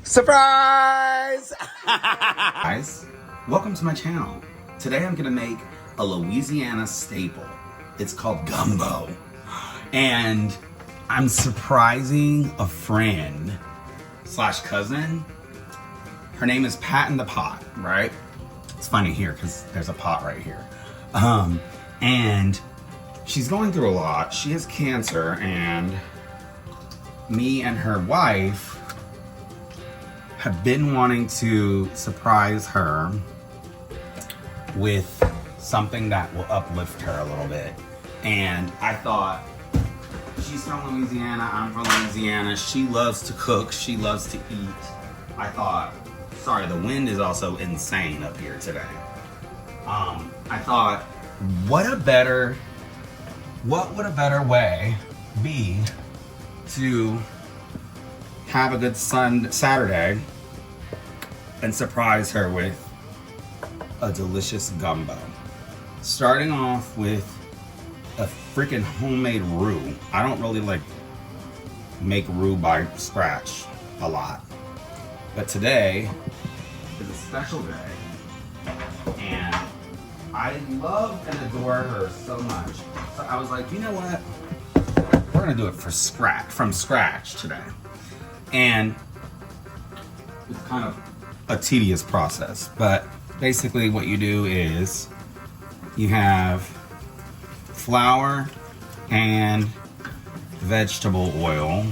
Surprise! Guys, welcome to my channel. Today I'm gonna make a Louisiana staple. It's called gumbo. And I'm surprising a friend slash cousin. Her name is Pat-n-da-Pot, right? It's funny here because there's a pot right here. And she's going through a lot. She has cancer, and me and her wife have been wanting to surprise her with something that will uplift her a little bit. And I thought, she's from Louisiana, I'm from Louisiana, she loves to cook, she loves to eat. I thought, sorry, the wind is also insane up here today. I thought, what would a better way be to have a good Saturday and surprise her with a delicious gumbo. Starting off with a freaking homemade roux. I don't really like make roux by scratch a lot, but today is a special day and I love and adore her so much. So I was like, you know what? We're gonna do it from scratch today. And it's kind of a tedious process, but basically what you do is you have flour and vegetable oil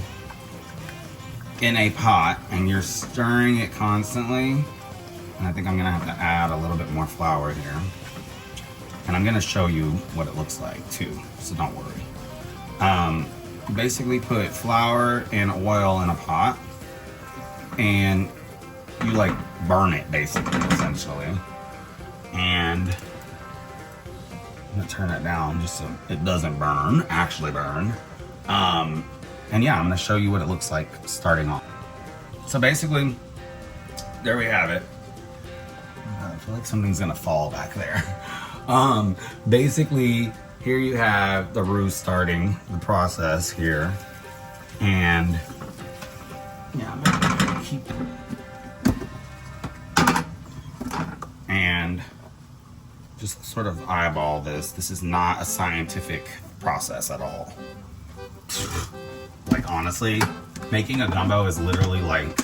in a pot, and you're stirring it constantly. And I think I'm gonna have to add a little bit more flour here. And I'm gonna show you what it looks like too, so don't worry. Basically put flour and oil in a pot, and you like burn it basically, essentially. And I'm gonna turn it down just so it doesn't actually burn. And yeah, I'm gonna show you what it looks like starting off. So basically, there we have it. I feel like something's gonna fall back there. Basically, here you have the roux starting the process here. And yeah, I'm gonna keep and just sort of eyeball this. This is not a scientific process at all. Like honestly, making a gumbo is literally like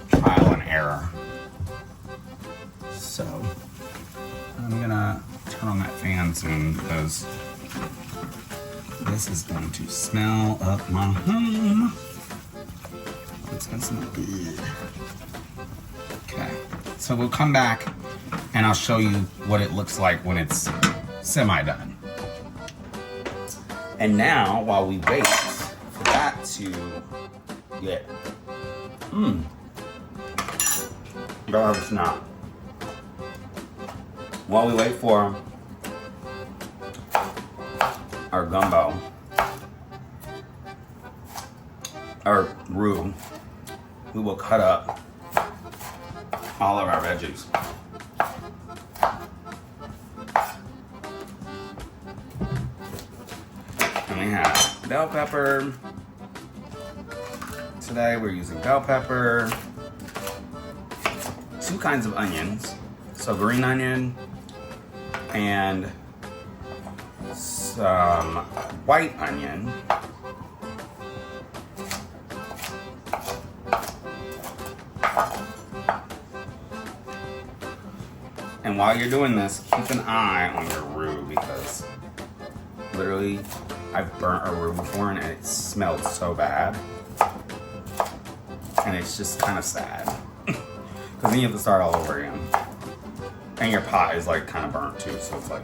trial and error. So I'm gonna turn on that fan soon because this is going to smell up my home. It's gonna smell good. Okay, so we'll come back and I'll show you what it looks like when it's semi-done. And now, while we wait for that to get, don't have a snap. While we wait for our gumbo, our roux, we will cut up all of our veggies. And we have bell pepper. Today we're using bell pepper, 2 kinds of onions, so green onion and some white onion. And while you're doing this, keep an eye on your roux because literally I've burnt a roux before and it smelled so bad. And it's just kind of sad. Because then you have to start all over again. And your pot is like kind of burnt too, so it's like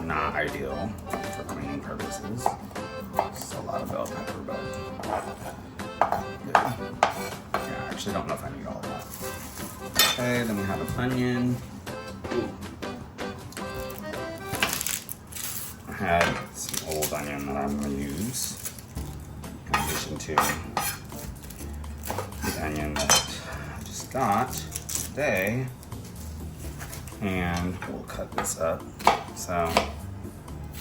not ideal for cleaning purposes. Just a lot of bell pepper, but good. Yeah, I actually don't know if I need all of that. Okay, then we have an onion. I had some old onion that I'm going to use in addition to the onion that I just got today. And we'll cut this up. So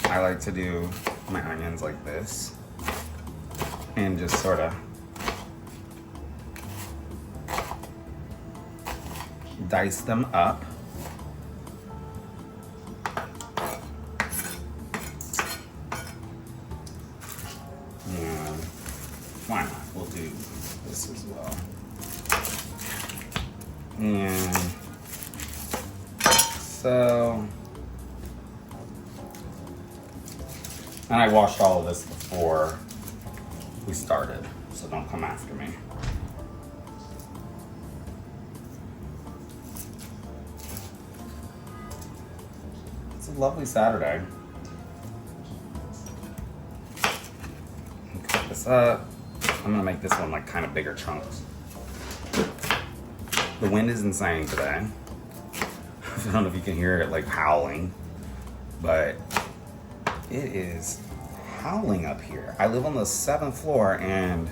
I like to do my onions like this and just sort of dice them up. And why not? We'll do this as well. And so, and I washed all of this before we started, so don't come after me. It's a lovely Saturday. Cut this up. I'm gonna make this one like kind of bigger chunks. The wind is insane today. I don't know if you can hear it like howling, but it is howling up here. I live on the 7th floor and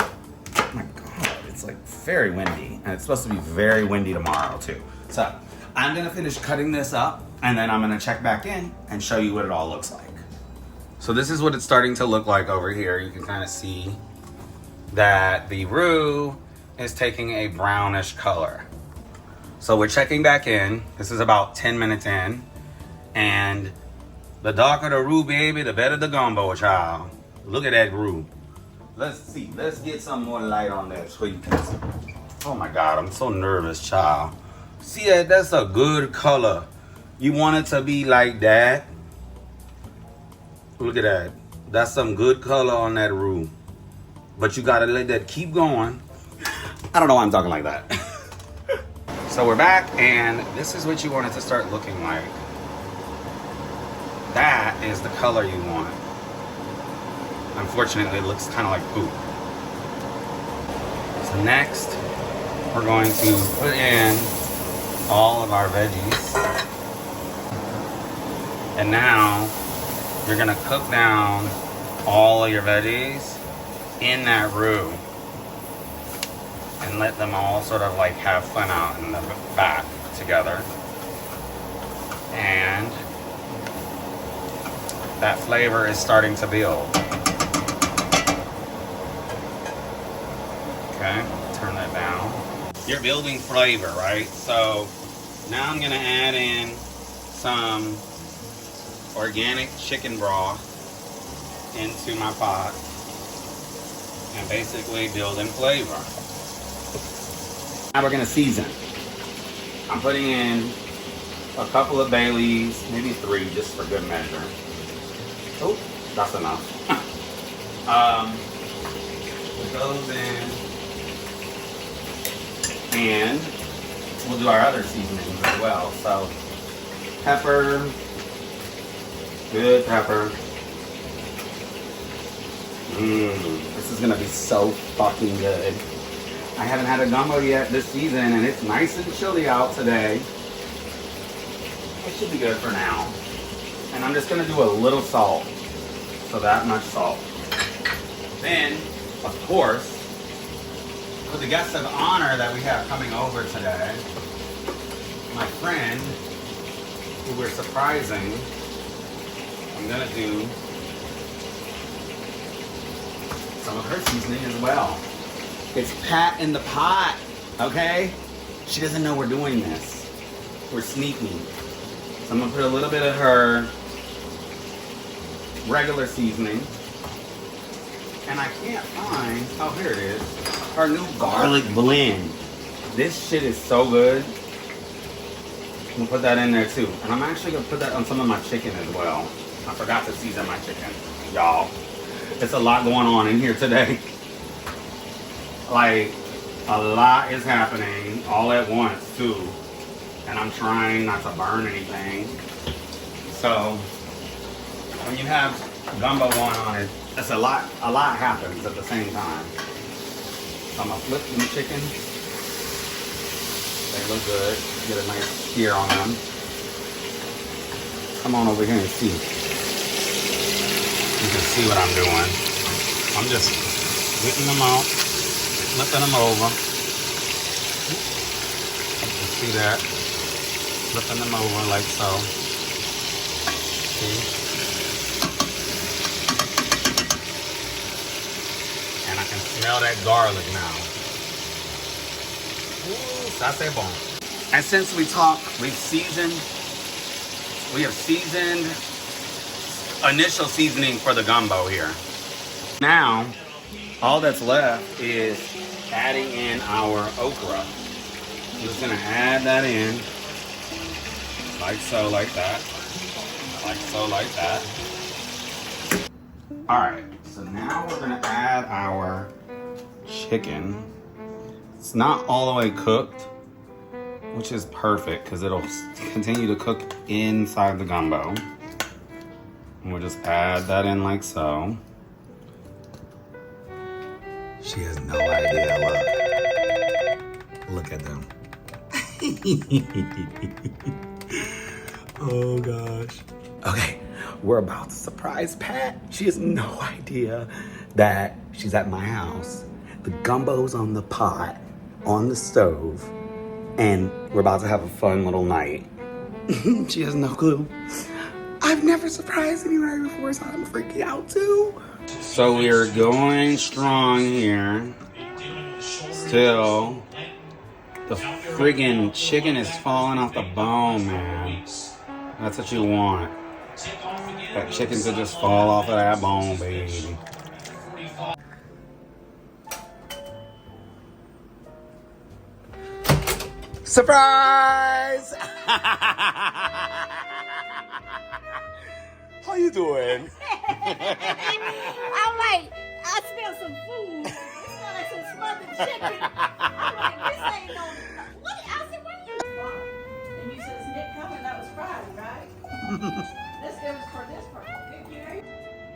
oh my God, it's like very windy, and it's supposed to be very windy tomorrow too. So I'm gonna finish cutting this up and then I'm gonna check back in and show you what it all looks like. So this is what it's starting to look like over here. You can kind of see that the roux is taking a brownish color. So we're checking back in. This is about 10 minutes in. And the darker the roux, baby, the better the gumbo, child. Look at that roux. Let's see. Let's get some more light on that so you can see. Oh my God, I'm so nervous, child. See that? That's a good color. You want it to be like that? Look at that. That's some good color on that roux. But you gotta let that keep going. I don't know why I'm talking like that. So we're back, and this is what you want it to start looking like. That is the color you want. Unfortunately, it looks kind of like poop. So next, we're going to put in all of our veggies. And now, you're gonna cook down all of your veggies in that roux. And let them all sort of like have fun out in the back together. And that flavor is starting to build. Okay, turn that down. You're building flavor, right? So now I'm gonna add in some organic chicken broth into my pot and basically build in flavor. Now we're gonna season. I'm putting in a couple of bay leaves, maybe 3, just for good measure. Oh, that's enough. Put those in, and we'll do our other seasonings as well. So, pepper, good pepper. This is gonna be so fucking good. I haven't had a gumbo yet this season, and it's nice and chilly out today. It should be good for now. And I'm just gonna do a little salt. So that much salt. Then, of course, with the guest of honor that we have coming over today, my friend, who we're surprising, I'm gonna do some of her seasoning as well. It's Pat-n-da-Pot, okay? She doesn't know we're doing this. We're sneaking. So I'm gonna put a little bit of her regular seasoning. And I can't find, oh here it is, her new garlic blend. This shit is so good. I'm gonna put that in there too. And I'm actually gonna put that on some of my chicken as well. I forgot to season my chicken, y'all. It's a lot going on in here today. Like, a lot is happening all at once too. And I'm trying not to burn anything. So, when you have gumbo going on, it's a lot happens at the same time. So I'm gonna flip them chicken. They look good. Get a nice sear on them. Come on over here and see. You can see what I'm doing. I'm just whipping them out, flipping them over. You can see that. Flipping them over like so. See? And I can smell that garlic now. Ooh, ça c'est bon. And since we talked, we have seasoned initial seasoning for the gumbo here. Now, all that's left is adding in our okra. I'm just gonna add that in, like so, like that, like so, like that. All right, so now we're gonna add our chicken. It's not all the way cooked, which is perfect because it'll continue to cook inside the gumbo. And we'll just add that in like so. She has no idea, look at them. Oh gosh. Okay, we're about to surprise Pat. She has no idea that she's at my house. The gumbo's on the pot, on the stove, and we're about to have a fun little night. She has no clue. I've never surprised anybody before, so I'm freaking out too. So we are going strong here. Still, the friggin' chicken is falling off the bone, man. That's what you want. That chicken could just fall off of that bone, baby. Surprise! How you doing? I'm like, I smell some food. It smells like some smothered chicken. I'm like, this ain't no. What? I said, what are you doing? And you said, Nick coming, that was Friday, right? This was for this part.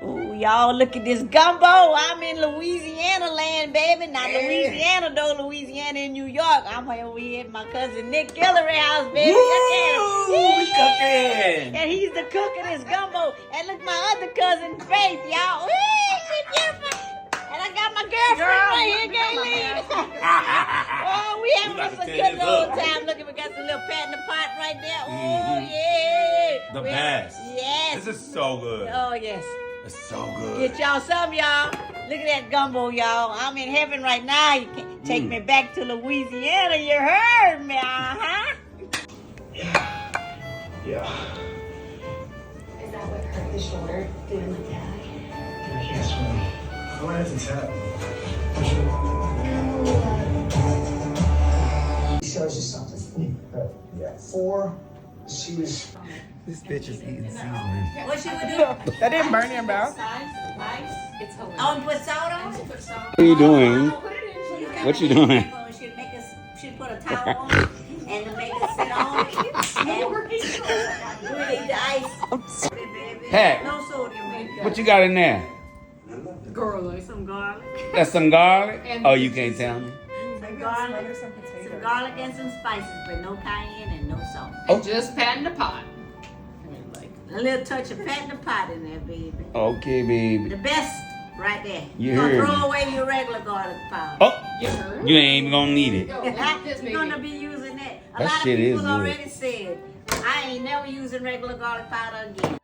Ooh, y'all, look at this gumbo. I'm in Louisiana land, baby. Not Louisiana, though. Louisiana in New York. I'm over here at my cousin Nick Guillory house, baby. Woo! We cooking! And he's the cook of this gumbo. And look, my other cousin, Faith, y'all. Woo, she beautiful. And I got my girlfriend right here, Gayleen. Oh, we having us a good old time. Look, we got some little Pat-n-da-Pot right there. Oh, yeah. The best. Yes. This is so good. Oh, yes. It's so good. Get y'all some, y'all. Look at that gumbo, y'all. I'm in heaven right now. You can take me back to Louisiana. You heard me, uh-huh? Yeah. Is that what hurt the shoulder doing like that? Yes, honey. What hasn't happened? She shows you something. Yeah. 4, she was. This bitch is eating seasoning. What she would do? That didn't burn your mouth. It's hilarious. Oh, and put salt on? What are you doing? What you doing? She'd put a towel on it and to make it sit on it. And really the ice. Pat, No sodium, baby. what you got in there? Garlic. Some garlic. That's some garlic? Oh, you can't tell me? Some garlic and some spices, but no cayenne and no salt. And just Pat-n-da-Pot. A little touch of Pat-n-da-Pot in there, baby. Okay, baby. The best right there. You You're heard gonna me. throw away your regular garlic powder. Oh, You heard? you ain't even gonna need it. Yo, look at this, You're baby. gonna be using that. A That lot of shit is people good. already said, I ain't never using regular garlic powder again.